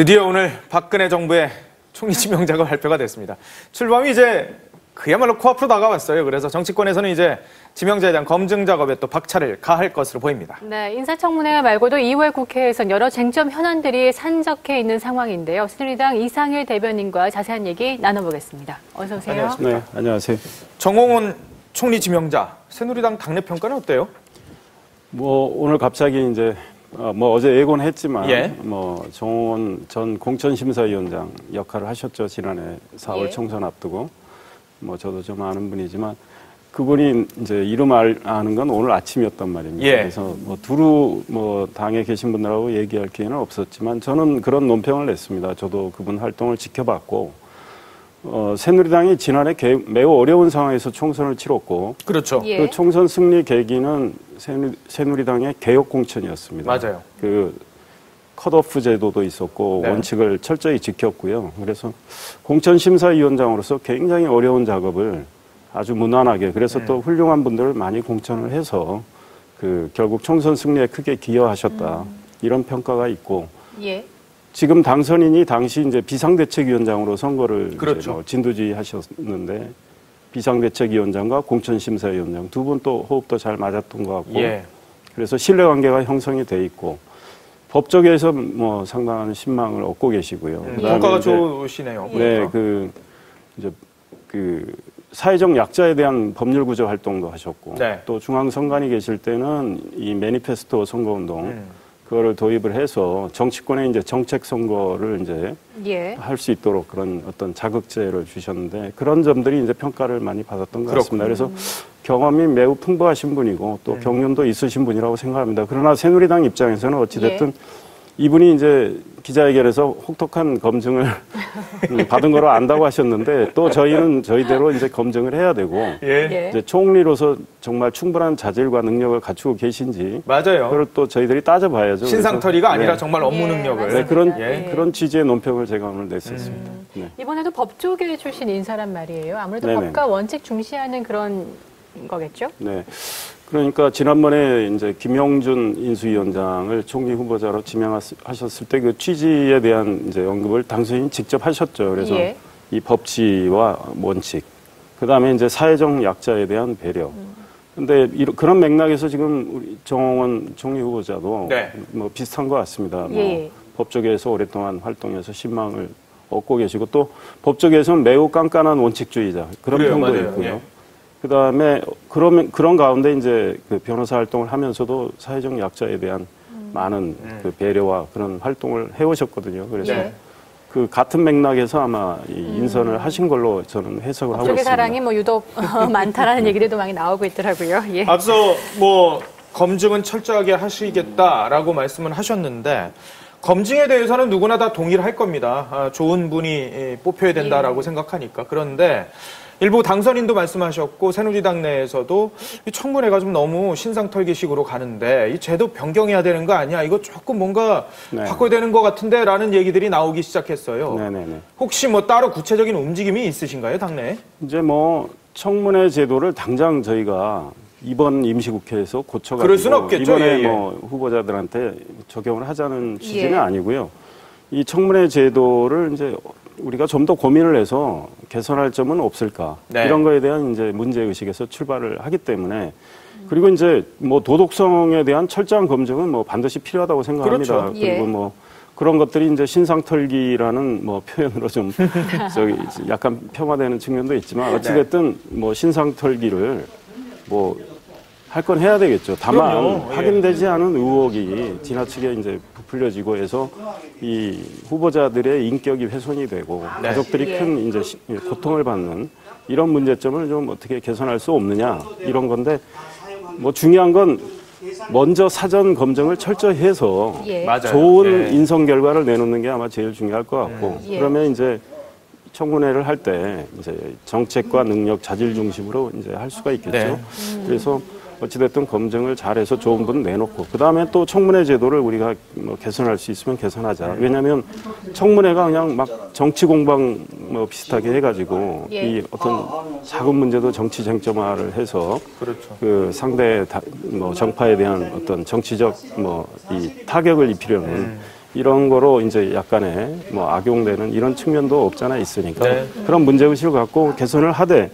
드디어 오늘 박근혜 정부의 총리 지명자가 발표가 됐습니다. 출범이 이제 그야말로 코앞으로 다가왔어요. 그래서 정치권에서는 이제 지명자에 대한 검증 작업에 또 박차를 가할 것으로 보입니다. 네, 인사청문회 말고도 2월 국회에선 여러 쟁점 현안들이 산적해 있는 상황인데요. 새누리당 이상일 대변인과 자세한 얘기 나눠보겠습니다. 어서 오세요. 안녕하십니까. 네, 안녕하세요. 정홍원 총리 지명자, 새누리당 당내 평가는 어때요? 오늘 갑자기 이제 어제 예고했지만 예. 정홍원 전 공천심사위원장 역할을 하셨죠. 지난해 4월 예. 총선 앞두고. 저도 좀 아는 분이지만 그분이 이제 이름 아는 건 오늘 아침이었단 말입니다. 예. 그래서 두루 당에 계신 분들하고 얘기할 기회는 없었지만 저는 그런 논평을 냈습니다. 저도 그분 활동을 지켜봤고 새누리당이 지난해 매우 어려운 상황에서 총선을 치렀고 그렇죠. 예. 그 총선 승리 계기는 새누리당의 개혁 공천이었습니다. 맞아요. 그 컷오프 제도도 있었고 네. 원칙을 철저히 지켰고요. 그래서 공천심사위원장으로서 굉장히 어려운 작업을 아주 무난하게 그래서 또 훌륭한 분들을 많이 공천을 해서 결국 총선 승리에 크게 기여하셨다. 이런 평가가 있고 예. 지금 당선인이 당시 이제 비상대책위원장으로 선거를 그렇죠. 진두지 하셨는데 비상대책위원장과 공천심사위원장 두 분 또 호흡도 잘 맞았던 것 같고 예. 그래서 신뢰관계가 형성이 돼 있고 법조계에서 상당한 신망을 얻고 계시고요. 그다음에 평가가 이제 좋으시네요. 네, 보니까. 사회적 약자에 대한 법률 구조 활동도 하셨고 네. 또 중앙선관위 계실 때는 이 매니페스토 선거운동 그거를 도입을 해서 정치권에 이제 정책 선거를 이제 예. 할 수 있도록 그런 어떤 자극제를 주셨는데 그런 점들이 이제 평가를 많이 받았던 것 같습니다. 그래서 경험이 매우 풍부하신 분이고 또 경륜도 있으신 분이라고 생각합니다. 그러나 새누리당 입장에서는 어찌됐든 이분이 이제 기자회견에서 혹독한 검증을 받은 거로 안다고 하셨는데 또 저희는 저희대로 이제 검증을 해야 되고 예. 이제 총리로서 정말 충분한 자질과 능력을 갖추고 계신지 맞아요. 그걸 또 저희들이 따져봐야죠. 신상털이가 그래서, 아니라 네. 정말 업무 예, 능력을. 맞습니다. 그런 취지의 논평을 제가 오늘 냈었습니다. 네. 이번에도 법조계 출신 인사란 말이에요. 아무래도 네네. 법과 원칙 중시하는 그런 거겠죠? 네. 그러니까 지난번에 이제 김영준 인수위원장을 총리 후보자로 지명하셨을 때 그 취지에 대한 이제 언급을 당선인이 직접 하셨죠. 그래서 예. 이 법치와 원칙, 그 다음에 이제 사회적 약자에 대한 배려. 근데 그런 맥락에서 지금 우리 정홍원 총리 후보자도 네. 비슷한 것 같습니다. 예. 법조계에서 오랫동안 활동해서 신망을 얻고 계시고 또 법조계에서는 매우 깐깐한 원칙주의자 그런 그래요, 평도 맞아요. 있고요. 예. 그다음에 그런 가운데 이제 그 변호사 활동을 하면서도 사회적 약자에 대한 많은 그 배려와 그런 활동을 해오셨거든요. 그래서 예. 그 같은 맥락에서 아마 이 인선을 하신 걸로 저는 해석을 하고 법조계 있습니다. 사랑이 유독 많다라는 얘기들도 많이 나오고 있더라고요. 예. 앞서 검증은 철저하게 하시겠다라고 말씀은 하셨는데 검증에 대해서는 누구나 다 동의를 할 겁니다. 좋은 분이 뽑혀야 된다라고 생각하니까. 그런데 일부 당선인도 말씀하셨고 새누리당 내에서도 이 청문회가 좀 너무 신상털기식으로 가는데 이 제도 변경해야 되는 거 아니야? 이거 조금 뭔가 바꿔야 되는 것 같은데 라는 얘기들이 나오기 시작했어요. 네네네. 혹시 따로 구체적인 움직임이 있으신가요, 당내에? 이제 청문회 제도를 당장 저희가 이번 임시국회에서 고쳐가지고 그럴 수는 없겠죠. 이번에 예. 후보자들한테 적용을 하자는 취지는 예. 아니고요. 이 청문회 제도를 이제 우리가 좀 더 고민을 해서 개선할 점은 없을까 네. 이런 거에 대한 이제 문제 의식에서 출발을 하기 때문에 그리고 이제 도덕성에 대한 철저한 검증은 반드시 필요하다고 생각합니다. 그렇죠. 그리고 예. 그런 것들이 이제 신상털기라는 표현으로 좀 약간 폄하되는 측면도 있지만 어찌됐든 신상털기를 할 건 해야 되겠죠. 다만 그럼요. 예. 확인되지 않은 의혹이 지나치게 이제 부풀려지고 해서 이 후보자들의 인격이 훼손이 되고 네. 가족들이 예. 큰 이제 고통을 받는 이런 문제점을 좀 어떻게 개선할 수 없느냐 이런 건데 중요한 건 먼저 사전 검증을 철저히 해서 예. 맞아요. 좋은 예. 인성 결과를 내놓는 게 아마 제일 중요할 것 같고 예. 그러면 이제 청문회를 할 때 이제 정책과 능력 자질 중심으로 이제 할 수가 있겠죠. 네. 그래서 어찌됐든 검증을 잘해서 좋은 분 내놓고 그다음에 또 청문회 제도를 우리가 개선할 수 있으면 개선하자. 왜냐하면 청문회가 그냥 정치 공방 비슷하게 해가지고 예. 이 어떤 작은 문제도 정치 쟁점화를 해서 그렇죠. 그 상대 정파에 대한 어떤 정치적 이 타격을 입히려는 이런 거로 이제 약간의 뭐 악용되는 이런 측면도 없잖아 있으니까 네. 그런 문제의식을 갖고 개선을 하되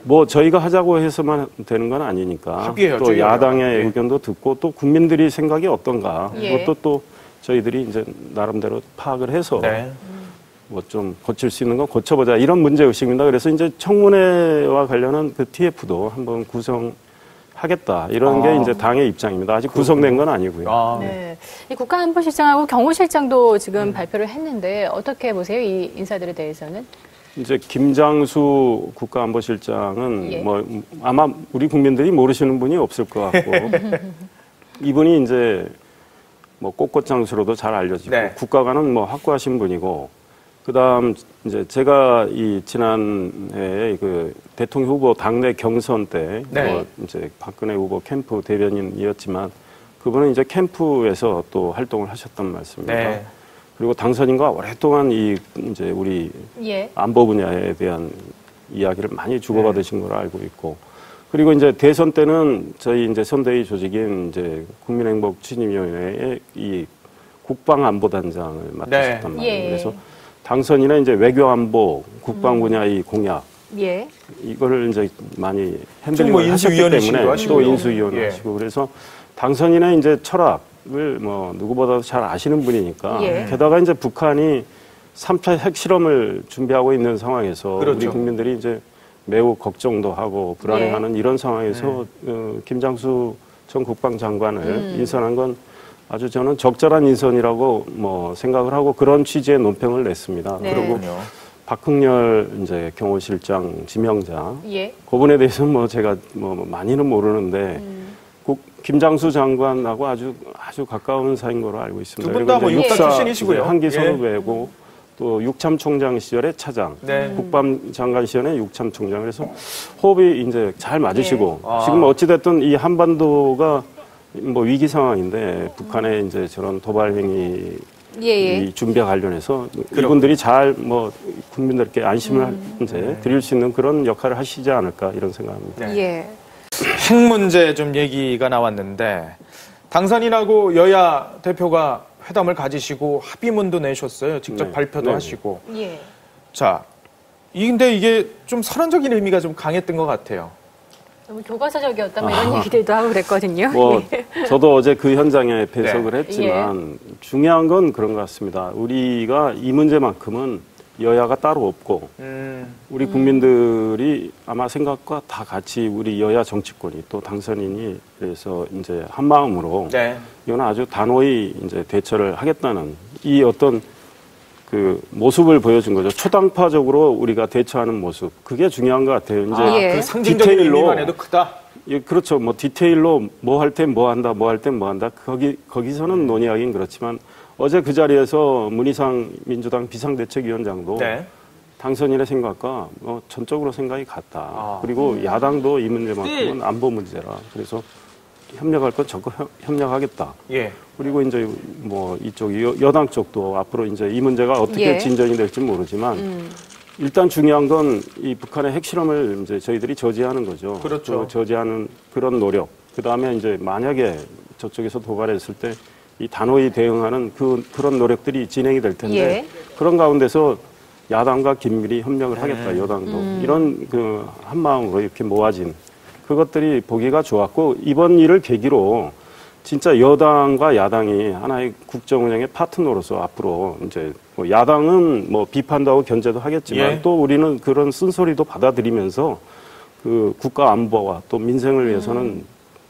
뭐 저희가 하자고 해서만 되는 건 아니니까 합의해야죠, 또 야당의 예. 의견도 듣고 또 국민들이 생각이 어떤가 예. 그것도 또 저희들이 이제 나름대로 파악을 해서 네. 뭐 좀 고칠 수 있는 건 고쳐보자 이런 문제의식입니다. 그래서 이제 청문회와 관련한 그 TF도 한번 구성하겠다 이런 게 이제 당의 입장입니다. 아직 구성된 건 아니고요. 아, 네. 이 국가안보실장하고 경호실장도 지금 발표를 했는데 어떻게 보세요? 이 인사들에 대해서는? 이제 김장수 국가안보실장은 예. 뭐 아마 우리 국민들이 모르시는 분이 없을 것 같고 이분이 이제 뭐 꽃꽃장수로도 잘 알려지고 네. 국가관은 뭐 확고하신 분이고 그다음 이제 제가 이 지난해 그 대통령 후보 당내 경선 때 네. 뭐 이제 박근혜 후보 캠프 대변인이었지만 그분은 이제 캠프에서 또 활동을 하셨단 말씀입니다. 네. 그리고 당선인과 오랫동안 이 이제 우리 예. 안보 분야에 대한 이야기를 많이 주고받으신 걸로 알고 있고 그리고 이제 대선 때는 저희 이제 선대위 조직인 이제 국민행복추진위원회의 이 국방안보단장을 맡으셨단 네. 말이에요. 예. 그래서 당선인은 이제 외교안보, 국방 분야의 공약 예. 이거를 이제 많이 지금 핸들링을 뭐 하셨기 인수위원이시기도 때문에 하시고요. 또 인수위원 예. 하시고 그래서 당선인의 이제 철학을 뭐 누구보다도 잘 아시는 분이니까 예. 게다가 이제 북한이 3차 핵실험을 준비하고 있는 상황에서 그렇죠. 우리 국민들이 이제 매우 걱정도 하고 불안해하는 이런 네. 상황에서 김장수 전 국방장관을 인선한 건 아주 저는 적절한 인선이라고 뭐 생각을 하고 그런 취지의 논평을 냈습니다. 네. 그리고 그렇군요. 박흥렬 이제 경호실장 지명자 예. 그분에 대해서는 뭐 제가 뭐 많이는 모르는데 김장수 장관하고 아주 가까운 사이인 걸로 알고 있습니다. 두 분 다 뭐 그리고 이제 육사 육사 출신이시고요. 한기 예. 선후배고 또 육참총장 시절의 차장, 네. 국방장관 시절의 육참총장 그래서 호흡이 이제 잘 맞으시고 예. 아. 지금 어찌 됐든 이 한반도가 뭐 위기 상황인데 북한의 이제 저런 도발 행위 예. 예. 이 준비와 관련해서 이분들이 잘 뭐 국민들께 안심을 이제 드릴 수 있는 그런 역할을 하시지 않을까 이런 생각합니다. 네. 예. 핵 문제 좀 얘기가 나왔는데 당선인하고 여야 대표가 회담을 가지시고 합의문도 내셨어요. 직접 네. 발표도 네. 하시고. 예. 자, 근데 이게 좀 선언적인 의미가 좀 강했던 것 같아요. 너무 교과서적이었다 뭐 이런 얘기들도 하고 그랬거든요. 뭐 예. 저도 어제 그 현장에 배석을 네. 했지만 중요한 건 그런 것 같습니다. 우리가 이 문제만큼은 여야가 따로 없고 우리 국민들이 아마 생각과 다 같이 우리 여야 정치권이 또 당선인이 그래서 이제 한 마음으로 네. 이건 아주 단호히 이제 대처를 하겠다는 이 어떤 그 모습을 보여준 거죠. 초당파적으로 우리가 대처하는 모습. 그게 중요한 것 같아요. 이제 예. 그 상징적인 디테일로 의미만 해도 크다. 예, 그렇죠. 뭐 디테일로 뭐 할 땐 뭐 한다, 뭐 할 땐 뭐 한다. 거기서는 논의하긴 그렇지만 어제 그 자리에서 문희상 민주당 비상대책위원장도 네. 당선인의 생각과 전적으로 생각이 같다. 그리고 야당도 이 문제만큼은 안보 문제라. 그래서 협력할 건 적극 협력하겠다. 예. 그리고 이제 뭐 이쪽 여당 쪽도 앞으로 이제 이 문제가 어떻게 예. 진전이 될지 모르지만 일단 중요한 건 이 북한의 핵실험을 이제 저희들이 저지하는 거죠. 그렇죠. 그 저지하는 그런 노력. 그 다음에 이제 만약에 저쪽에서 도발했을 때 이 단호히 대응하는 그런 노력들이 진행이 될 텐데 예. 그런 가운데서 야당과 긴밀히 협력을 하겠다. 여당도 이런 그 한 마음으로 이렇게 모아진 그것들이 보기가 좋았고 이번 일을 계기로 진짜 여당과 야당이 하나의 국정 운영의 파트너로서 앞으로 이제 뭐 야당은 뭐 비판도 하고 견제도 하겠지만 예. 또 우리는 그런 쓴소리도 받아들이면서 그 국가 안보와 또 민생을 위해서는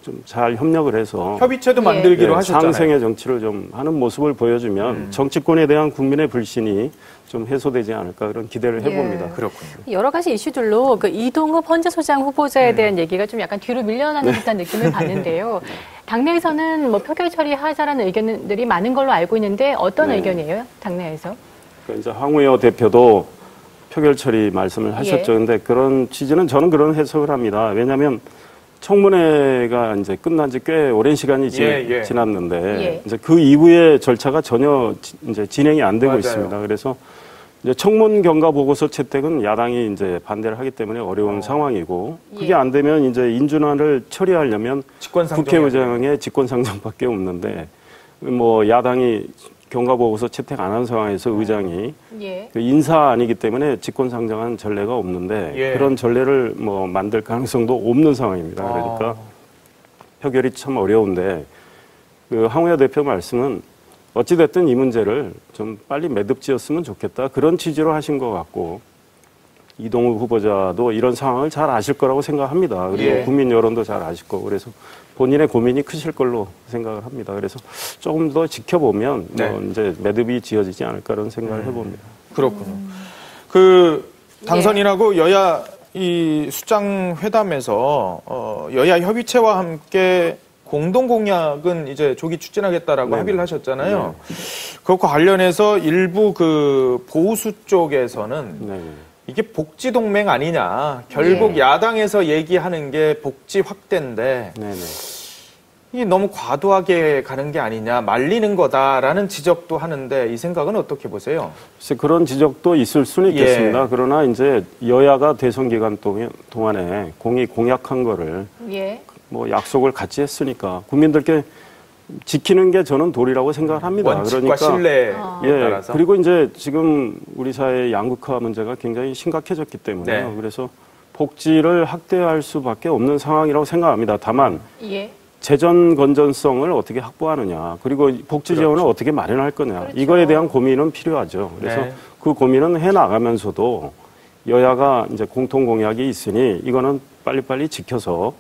좀 잘 협력을 해서 협의체도 예. 만들기로 하셨잖아요. 상생의 정치를 좀 하는 모습을 보여주면 정치권에 대한 국민의 불신이 좀 해소되지 않을까 그런 기대를 해봅니다. 예. 그렇군요. 여러 가지 이슈들로 그 이동욱 헌재소장 후보자에 대한 얘기가 좀 약간 뒤로 밀려나는 듯한 느낌을 받는데요. 당내에서는 뭐 표결 처리하자라는 의견들이 많은 걸로 알고 있는데 어떤 네. 의견이에요? 당내에서? 그러니까 이제 황우여 대표도 표결 처리 말씀을 하셨죠. 예. 근데 그런 취지는 저는 그런 해석을 합니다. 왜냐하면 청문회가 이제 끝난 지 꽤 오랜 시간이 예. 지났는데 예. 이제 그 이후의 절차가 전혀 이제 진행이 안 되고 맞아요. 있습니다. 그래서 이제 청문 경과 보고서 채택은 야당이 이제 반대를 하기 때문에 어려운 상황이고 그게 예. 안 되면 이제 인준안을 처리하려면 직권상정. 국회의장의 직권상정밖에 없는데 뭐 야당이 경과보고서 채택 안 한 상황에서 의장이 예. 그 인사 아니기 때문에 직권상정한 전례가 없는데 예. 그런 전례를 뭐 만들 가능성도 없는 상황입니다. 그러니까 표결이 참 어려운데 그 황우여 대표 말씀은 어찌됐든 이 문제를 좀 빨리 매듭지었으면 좋겠다. 그런 취지로 하신 것 같고 이동욱 후보자도 이런 상황을 잘 아실 거라고 생각합니다. 그리고 예. 국민 여론도 잘 아실 거고 그래서 본인의 고민이 크실 걸로 생각을 합니다. 그래서 조금 더 지켜보면 네. 뭐 이제 매듭이 지어지지 않을까라는 생각을 해봅니다. 그렇군요. 그 당선인하고 여야 이 수장 회담에서 여야 협의체와 함께 공동 공약은 이제 조기 추진하겠다라고 네네. 합의를 하셨잖아요. 그것과 관련해서 일부 그 보수 쪽에서는 네. 이게 복지 동맹 아니냐. 결국 예. 야당에서 얘기하는 게 복지 확대인데 네네. 이게 너무 과도하게 가는 게 아니냐, 말리는 거다라는 지적도 하는데 이 생각은 어떻게 보세요? 글쎄 그런 지적도 있을 수는 있겠습니다. 예. 그러나 이제 여야가 대선 기간 동안에 공이 공약한 거를 예. 뭐 약속을 같이 했으니까 국민들께 지키는 게 저는 도리라고 생각을 합니다. 원칙과 신뢰에 예, 따라서. 그리고 이제 지금 우리 사회의 양극화 문제가 굉장히 심각해졌기 때문에 네. 그래서 복지를 확대할 수밖에 없는 상황이라고 생각합니다. 다만 예. 재정 건전성을 어떻게 확보하느냐, 그리고 복지 지원을 그렇죠. 어떻게 마련할 거냐, 그렇죠. 이거에 대한 고민은 필요하죠. 그래서 네. 그 고민은 해 나가면서도 여야가 이제 공통 공약이 있으니 이거는 빨리빨리 지켜서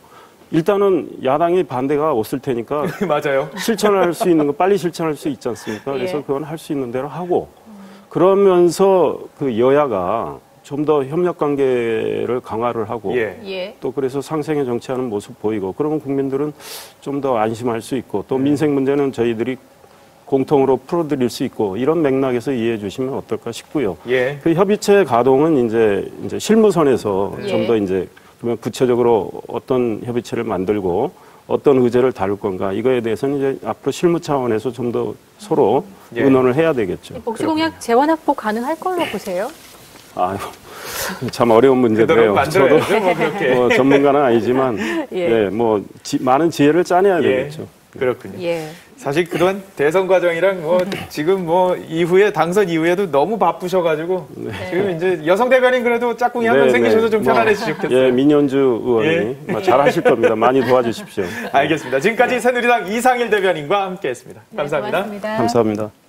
일단은 야당이 반대가 없을 테니까 맞아요. 실천할 수 있는 거 빨리 실천할 수 있지 않습니까? 그래서 예. 그건 할 수 있는 대로 하고 그러면서 그 여야가 좀 더 협력 관계를 강화를 하고 예. 예. 또 그래서 상생의 정치하는 모습 보이고 그러면 국민들은 좀 더 안심할 수 있고 또 민생 문제는 저희들이 공통으로 풀어드릴 수 있고 이런 맥락에서 이해해 주시면 어떨까 싶고요. 예. 그 협의체 가동은 이제 실무선에서 예. 좀 더 이제 그러면 구체적으로 어떤 협의체를 만들고 어떤 의제를 다룰 건가 이거에 대해서는 이제 앞으로 실무 차원에서 좀 더 서로 예. 네, 의논을 해야 되겠죠. 복지 공약 재원 확보 가능할 걸로 보세요? 아유, 참 어려운 문제인데요. 그대로 만들어야죠. 뭐 그렇게. 뭐 전문가는 아니지만 예. 네, 뭐 많은 지혜를 짜내야 예. 되겠죠. 그렇군요. 예. 사실 그동안 대선 과정이랑 뭐 지금 뭐 이후에 당선 이후에도 너무 바쁘셔가지고 지금 이제 여성 대변인 그래도 짝꿍이 한 명 네, 생기셔서 네. 좀 뭐, 편안해지셨겠어요. 예, 민현주 의원이 뭐 잘하실 겁니다. 많이 도와주십시오. 알겠습니다. 지금까지 새누리당 이상일 대변인과 함께했습니다. 네, 감사합니다. 고맙습니다. 감사합니다.